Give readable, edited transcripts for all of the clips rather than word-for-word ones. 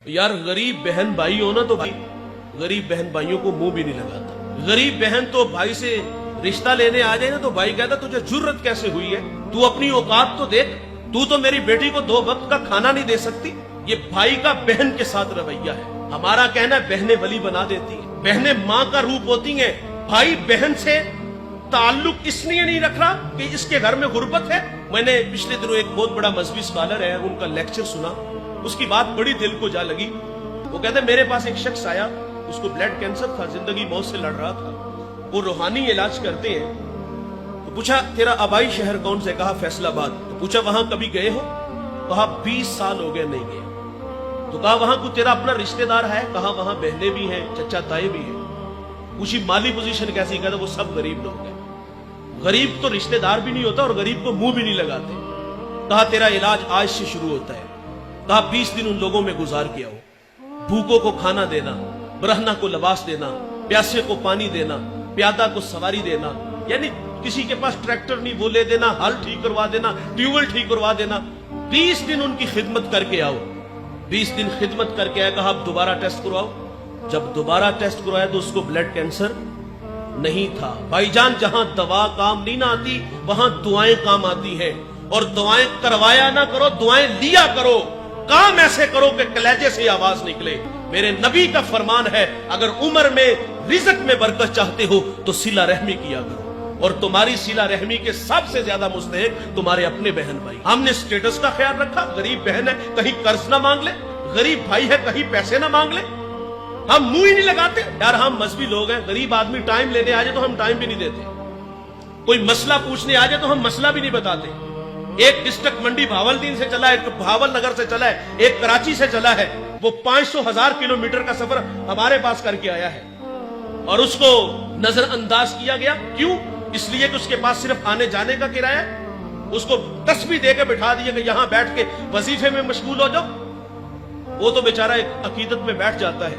यार गरीब बहन भाई हो ना तो भाई गरीब बहन भाइयों को मुंह भी नहीं लगाता। गरीब बहन तो भाई से रिश्ता लेने आ जाए ना तो भाई कहता तुझे जुर्रत कैसे हुई है, तू अपनी औकात तो देख, तू तो मेरी बेटी को 2 वक्त का खाना नहीं दे सकती। ये भाई का बहन के साथ रवैया है। हमारा कहना है बहनें वली बना देती है, बहनें माँ का रूप होती हैं। भाई बहन से ताल्लुक इसलिए नहीं रख रहा कि इसके घर में गुर्बत है। मैंने पिछले दिनों एक बहुत बड़ा मजहबी स्कॉलर है, उनका लेक्चर सुना, उसकी बात बड़ी दिल को जा लगी। वो कहते मेरे पास एक शख्स आया, उसको ब्लड कैंसर था, जिंदगी मौत से लड़ रहा था, वो रूहानी इलाज करते हैं। तो पूछा तेरा आबाई शहर कौन से, कहा फैसलाबाद। तो पूछा वहां कभी गए हो, कहा 20 साल हो गए नहीं गए। तो कहा वहां को तेरा अपना रिश्तेदार है, कहा वहां बहनें भी हैं, चचा ताए भी हैं। पूछी माली पोजीशन कैसी, कहता वो सब गरीब लोग हैं। गरीब तो रिश्तेदार भी नहीं होता और गरीब को मुंह भी नहीं लगाते। कहा तेरा इलाज आज से शुरू होता है। कहा 20 दिन उन लोगों में गुजार के आओ, भूखों को खाना देना, ब्रहना को लिबास देना, प्यासे को पानी देना, प्यादा को सवारी देना, यानी किसी के पास ट्रैक्टर नहीं वो ले देना, हल ठीक करवा देना, ट्यूबवेल ठीक करवा देना। 20 दिन उनकी खिदमत करके आओ। 20 दिन खिदमत करके आया, कहा अब दोबारा टेस्ट करवाओ। जब दोबारा टेस्ट करवाया तो उसको ब्लड कैंसर नहीं था। भाईजान जहां दवा काम नहीं ना आती वहां दुआएं काम आती हैं, और दुआएं करवाया ना करो, दुआएं लिया करो। काम ऐसे करो कि कलेजे से आवाज निकले। मेरे नबी का फरमान है अगर उम्र में रिज़्क में बरकत चाहते हो तो सिला रहमी किया करो, और तुम्हारी सिला रहमी के सबसे ज्यादा मुस्तहिक तुम्हारे अपने बहन भाई। हमने स्टेटस का ख्याल रखा, गरीब बहन है कहीं कर्ज ना मांग ले, गरीब भाई है कहीं पैसे ना मांग ले, हम मुंह ही नहीं लगाते। यार हम मजहबी लोग हैं, गरीब आदमी टाइम लेने आ जाए तो हम टाइम भी नहीं देते, कोई मसला पूछने आ जाए तो हम मसला भी नहीं बताते। एक डिस्ट्रिक्ट मंडी भावलदीन से चला है, एक भावल नगर से चला है, एक कराची से चला है, वो 500,000 किलोमीटर का सफर हमारे पास करके आया है और उसको नजरअंदाज किया गया। क्यों? इसलिए कि उसके पास सिर्फ आने जाने का किराया, उसको तस्बीह देकर बिठा दिया कि यहां बैठ के वजीफे में मशगूल हो जाओ। वो तो बेचारा एक अकीदत में बैठ जाता है,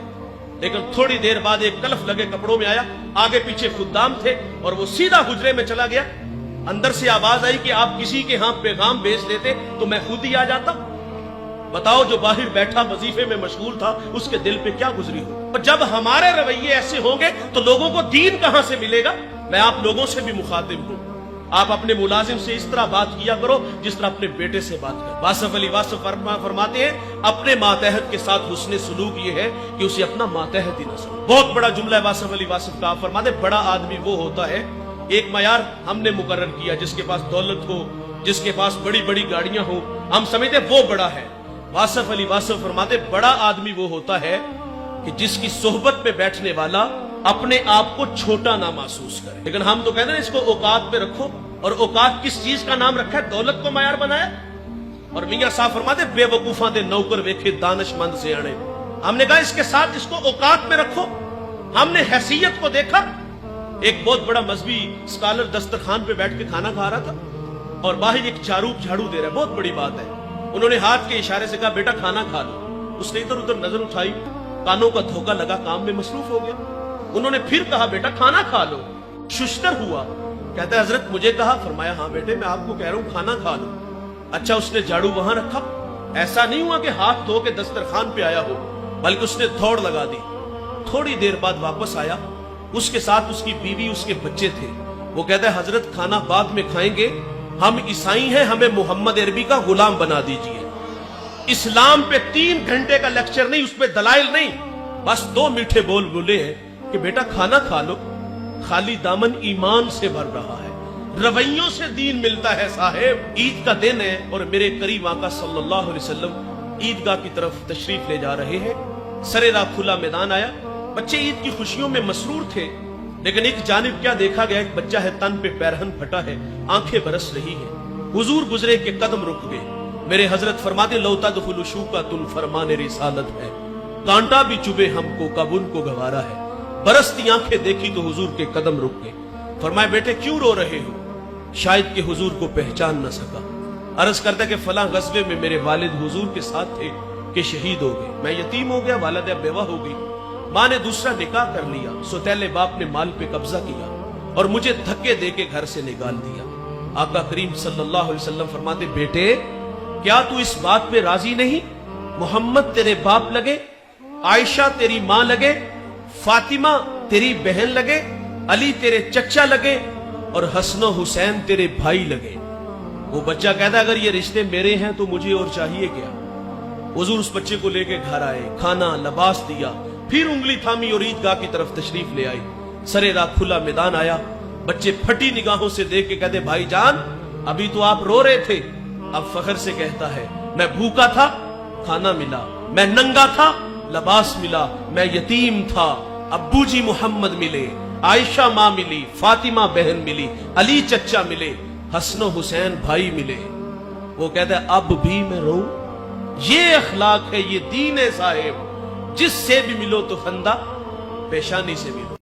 लेकिन थोड़ी देर बाद एक कलफ लगे कपड़ों में आया, आगे पीछे खुद्दाम थे और वो सीधा हुजरे में चला गया। अंदर से आवाज आई कि आप किसी के यहां पैगाम भेज देते तो मैं खुद ही आ जाता। बताओ जो बाहर बैठा वजीफे में मशगूल था उसके दिल पे क्या गुजरी हो। और जब हमारे रवैये ऐसे होंगे तो लोगों को दीन कहां से मिलेगा। मैं आप लोगों से भी मुखातिब हूं, आप अपने मुलाजिम से इस तरह बात किया करो जिस तरह अपने बेटे से बात करो। वासिफ अली वासिफ फरमाते हैं अपने मातहत के साथ हुस्ने सुलूक ये है कि उसे अपना मातहत ही न समझे। बहुत बड़ा जुमला है वासिफ अली वासिफ का। फरमाते बड़ा आदमी वो होता है, एक मयार हमने मुकर्रर किया, जिसके पास दौलत हो, जिसके पास बड़ी बड़ी गाड़ियां हो, हम समझते वो बड़ा है। वासिफ अली वासिफ फरमाते बड़ा आदमी वो होता है कि जिसकी सोहबत में बैठने वाला अपने आप को छोटा ना महसूस करे। लेकिन हम तो कहते हैं इसको औकात पे रखो, और औकात किस चीज का नाम रखा है? दौलत को मयार बनाया। और मियां साहब फरमाते बेवकूफा दे नौकर वेखे दानिशमंद से आने। हमने कहा इसके साथ इसको औकात में रखो। हमने हैसियत को देखा। एक बहुत बड़ा मजहबी स्कॉलर दस्तरखान पे बैठ के खाना खा रहा था और बाहर एक चारूप झाड़ू दे रहा है, बहुत बड़ी बात है। उन्होंने हाथ के इशारे से कहा बेटा खाना खा लो। उसने इधर उधर नजर उठाई, कानों का धोखा लगा, काम में मसरूफ हो गया। उन्होंने फिर कहा बेटा खाना खा लो। शुश्तर हुआ, कहता है हजरत मुझे कहा। फरमाया हाँ बेटे मैं आपको कह रहा हूं खाना खा लो। अच्छा उसने झाड़ू वहां रखा, ऐसा नहीं हुआ कि हाथ धो के दस्तरखान पे आया हो, बल्कि उसने दौड़ लगा दी। थोड़ी देर बाद वापस आया, उसके साथ उसकी बीवी उसके बच्चे थे। वो कहता है हजरत खाना बाद में खाएंगे, हम ईसाई हैं, हमें मोहम्मद अरबी का गुलाम बना दीजिए। इस्लाम पे 3 घंटे का लेक्चर नहीं, उस पे दलाइल नहीं, बस 2 मीठे बोल बोले हैं कि बेटा खाना खा लो। खाली दामन ईमान से भर रहा है, रवैयों से दीन मिलता है साहेब। ईद का दिन है और मेरे करीम आका सल्लल्लाहु अलैहि वसल्लम ईदगाह की तरफ तशरीफ ले जा रहे हैं। सरेरा खुला मैदान आया, बच्चे ईद की खुशियों में मसरूर थे, लेकिन एक जानिब क्या देखा गया, एक बच्चा है तन पे पैरहन फटा है, आंखें बरस रही है। हुजूर गुजरे के कदम रुक गए। मेरे हजरत फरमाते लौता दुखुल शूका तुन फरमाने रिसालत है, कांटा भी चुभे हमको कब उनको गवारा है। बरसती आंखें देखी तो हुजूर के कदम रुक गए। फरमाए बेटे क्यों रो रहे हो? शायद के हुजूर को पहचान न सका। अर्ज करता कि फलां गज़वे में मेरे वालिद हुजूर के साथ थे कि शहीद हो गए, मैं यतीम हो गया, वालिदा बेवा हो गई, माँ ने दूसरा निकाह कर लिया, सौतेले बाप ने माल पे कब्जा किया और मुझे धक्के देके घर से निकाल दिया। आका करीम सल्लल्लाहु अलैहि वसल्लम फरमाते बेटे क्या तू इस बात पे राजी नहीं محمد تیرے باپ لگے، عائشہ تیری ماں لگے، فاطمہ تیری بہن لگے، علی تیرے چچا لگے اور حسن و حسین تیرے بھائی لگے۔ وہ بچہ کہتا اگر یہ رشتے میرے ہیں تو مجھے اور چاہیے کیا؟ حضور اس بچے کو لے کے گھر آئے، کھانا لباس دیا، پھر انگلی تھامی اور عیدگاہ کی طرف تشریف لے آئی۔ سرے راہ کھلا میدان آیا، بچے پھٹی نگاہوں سے دیکھ کے کہتے بھائی جان ابھی تو آپ رو رہے تھے، اب فخر سے کہتا ہے میں بھوکا تھا کھانا ملا، میں ننگا تھا لباس ملا، میں یتیم تھا ابو جی محمد ملے، عائشہ ماں ملی، فاطمہ بہن ملی، علی چچا ملے، حسن و حسین بھائی ملے۔ وہ کہتا ہے اب بھی میں رو؟ یہ اخلاق ہے، یہ دین ہے صاحب، جس سے بھی ملو تو خندہ پیشانی سے ملو۔